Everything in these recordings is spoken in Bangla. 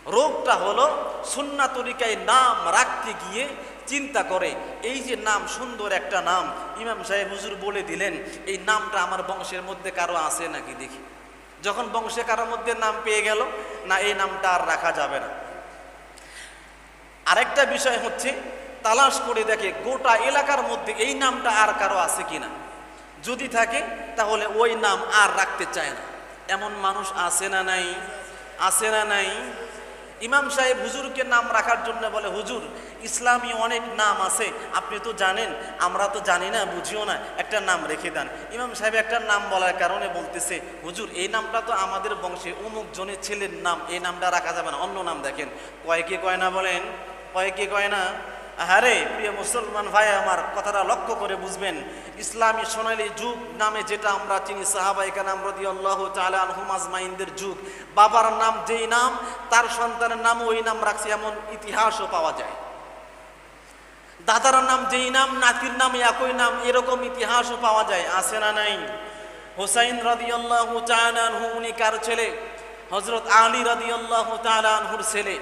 রোগটা হলো সুন্নাহ তরিকায় নাম রাখতে গিয়ে চিন্তা করে এই যে নাম, সুন্দর একটা নাম, ইমাম সাহেব হুজুর বলে দিলেন এই নামটা আমার বংশের মধ্যে কারো আছে নাকি দেখি। যখন বংশে কারোর মধ্যে নাম পেয়ে গেল, না এই নামটা আর রাখা যাবে না। আরেকটা বিষয় হচ্ছে তালাশ করে দেখে গোটা এলাকার মধ্যে এই নামটা আর কারো আছে কিনা। যদি থাকে তাহলে ওই নাম আর রাখতে চায় না। এমন মানুষ আছে না নাই? আছে না নাই? ইমাম সাহেব হুজুরকে নাম রাখার জন্য বলে, হুজুর ইসলামী অনেক নাম আছে, আপনি তো জানেন, আমরা তো জানি না, বুঝিও না, একটা নাম রেখে দেন। ইমাম সাহেব একটা নাম বলার কারণে বলতেছে, হুজুর এই নামটা তো আমাদের বংশে অমুক জনের ছেলের নাম, এই নামটা রাখা যাবে না, অন্য নাম দেখেন। কয়েকে কয় না বলেন? কয়েকে কয় না? আরে প্রিয় মুসলমান ভাই আমার, কথাটা লক্ষ্য করে বুঝবেন। ইসলামী সোনালী যুগ নামে যেটা আমরা চিনি, সাহাবায়ে কেরাম রাদিয়াল্লাহু তাআলা আনহুম আজমাইনদের যুগ, বাবার নাম যেই নাম তার সন্তানের নাম ওই নাম রাখছে, এমন ইতিহাসও পাওয়া যায়। দাদার নাম যেই নাম নাতির নাম একই নাম, এরকম ইতিহাসও পাওয়া যায়। আছে না নাই? হুসাইন রাদিয়াল্লাহু তাআলা আনহু উনি কার ছেলে? হযরত আলী রাদিয়াল্লাহু তাআলা আনহুর ছেলে।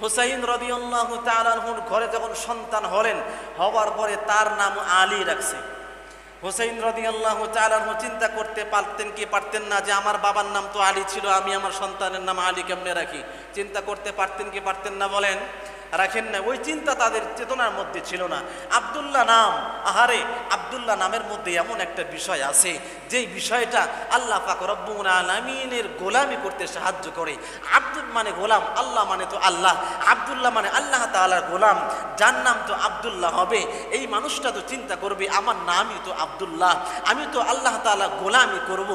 হুসাইন রাদিয়াল্লাহু তাআলা আনহুর ঘরে যখন সন্তান হলেন, হওয়ার পরে তার নাম আলী রাখছে। হুসাইন রাদিয়াল্লাহু তাআলা আনহু চিন্তা করতে পারতেন কি পারতেন না যে আমার বাবার নাম তো আলী ছিল, আমি আমার সন্তানের নাম আলী কেমনে রাখি? চিন্তা করতে পারতেন কি পারতেন না বলেন? রাখেন না। ওই চিন্তা তাদের চেতনার মধ্যে ছিল না। আব্দুল্লাহ নাম, আহারে আব্দুল্লাহ নামের মধ্যে এমন একটা বিষয় আছে যেই বিষয়টা আল্লাহ পাক রব্বুল আলামিনের গোলামি করতে সাহায্য করে। আব্দুল মানে গোলাম, আল্লাহ মানে তো আল্লাহ, আব্দুল্লাহ মানে আল্লাহ তাআলার গোলাম, যার নাম তো আব্দুল্লাহ হবে, এই মানুষটা তো চিন্তা করবে আমার নামই তো আব্দুল্লাহ, আমি তো আল্লাহ তাআলা গোলামি করব।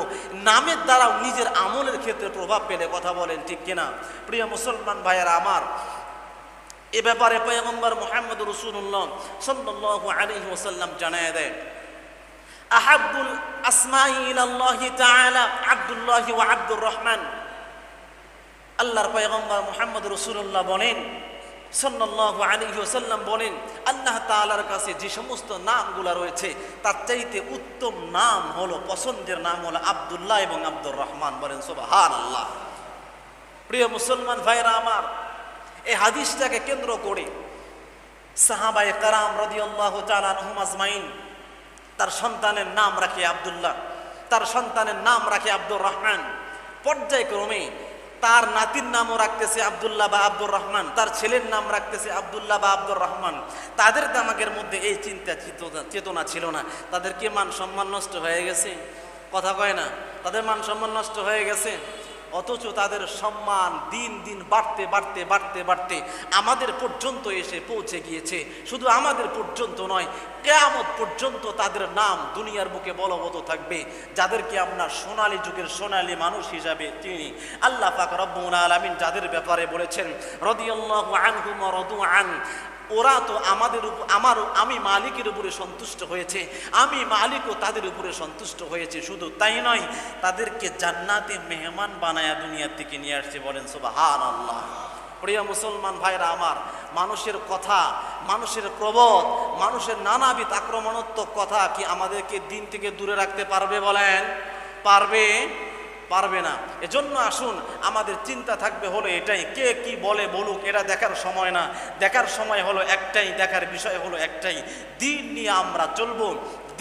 নামের দ্বারাও নিজের আমলের ক্ষেত্রে প্রভাব পেলে, কথা বলেন ঠিক কিনা? প্রিয় মুসলমান ভাইয়েরা আমার, এ ব্যাপারে পয়গম্বর মুহাম্মদ রাসূলুল্লাহ সাল্লাল্লাহু আলাইহি ওয়াসাল্লাম জানায় দেন, আহাব্বুল আসমাই ইলাল্লাহি তাআলা আব্দুল্লাহ ওয়া আব্দুর রহমান। আল্লাহর পয়গম্বর মুহাম্মদ রাসূলুল্লাহ বলেন, সাল্লাল্লাহু আলাইহি ওয়াসাল্লাম বলেন, আল্লাহ তাআলার কাছে যে সমস্ত নামগুলো রয়েছে তার চাইতে উত্তম নাম হলো, পছন্দের নাম হলো আব্দুল্লাহ এবং আব্দুর রহমান। বলেন সুবহানাল্লাহ। প্রিয় মুসলমান ভাইরা আমার, এই হাদিসটাকে কেন্দ্র করে সাহাবায়ে কেরাম রাদিয়াল্লাহু তাআলা আনহুম আজমাইন তার সন্তানের নাম রাখে আব্দুল্লাহ, তার সন্তানের নাম রাখে আব্দুর রহমান। পর্যায়ক্রমে তার নাতির নামও রাখতেছে আব্দুল্লাহ বা আব্দুর রহমান, তার ছেলের নাম রাখতেছে আব্দুল্লাহ বা আব্দুর রহমান। তাদের দামাকের মধ্যে এই চিন্তা চেতনা ছিল না। তাদের কি মান সম্মান নষ্ট হয়ে গেছে? কথা কয় না? তাদের মান সম্মান নষ্ট হয়ে গেছে। অথচ তাদের সম্মান দিন দিন বাড়তে বাড়তে বাড়তে বাড়তে আমাদের পর্যন্ত এসে পৌঁছে গিয়েছে। শুধু আমাদের পর্যন্ত নয়, কিয়ামত পর্যন্ত তাদের নাম দুনিয়ার বুকে বলবৎ থাকবে, যাদেরকে আমরা সোনালী যুগের সোনালী মানুষ হিসাবে চিনি। আল্লাহ পাক রব্বুল আলামিন যাদের ব্যাপারে বলেছেন, রাদিয়াল্লাহু আনহুম ওয়া রাদু আন, ওরা তো আমাদের উপর, আমি মালিকের উপরে সন্তুষ্ট হয়েছে, আমি মালিকও তাদের উপরে সন্তুষ্ট হয়েছে। শুধু তাই নয়, তাদেরকে জান্নাতে মেহমান বানায়া দুনিয়ার থেকে নিয়ে আসছে। বলেন সুবহানাল্লাহ। প্রিয় মুসলমান ভাইরা আমার, মানুষের কথা, মানুষের প্রবদ, মানুষের নানাবিধ আক্রমণাত্মক কথা কি আমাদেরকে দিন থেকে দূরে রাখতে পারবে? বলেন পারবে? পারবে না। এজন্য আসুন আমাদের চিন্তা থাকবে হলো এটাই, কে কি বলে বলুক এটা দেখার সময় না। দেখার সময় হলো একটাই, দেখার বিষয় হলো একটাই, দিন নিয়ে আমরা চলবো,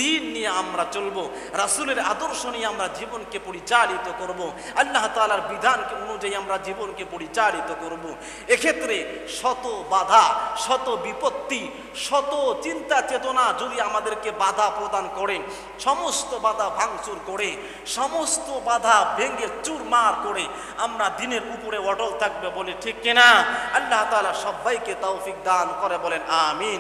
দিন নিয়ে আমরা চলবো, রাসূলের আদর্শ নিয়ে আমরা জীবনকে পরিচালিত করব, আল্লাহ তাআলার বিধানকে অনুযায়ী আমরা জীবনকে পরিচালিত করব। এক্ষেত্রে শত বাধা, শত বিপত্তি, শত চিন্তা চেতনা যদি আমাদেরকে বাধা প্রদান করে, সমস্ত বাধা ভাঙচুর করে, সমস্ত বাধা ভেঙে চুরমার করে আমরা দিনের উপরে অটল থাকবে। বলে ঠিক কিনা? আল্লাহ তাআলা সবাইকে তৌফিক দান করে। বলেন আমিন।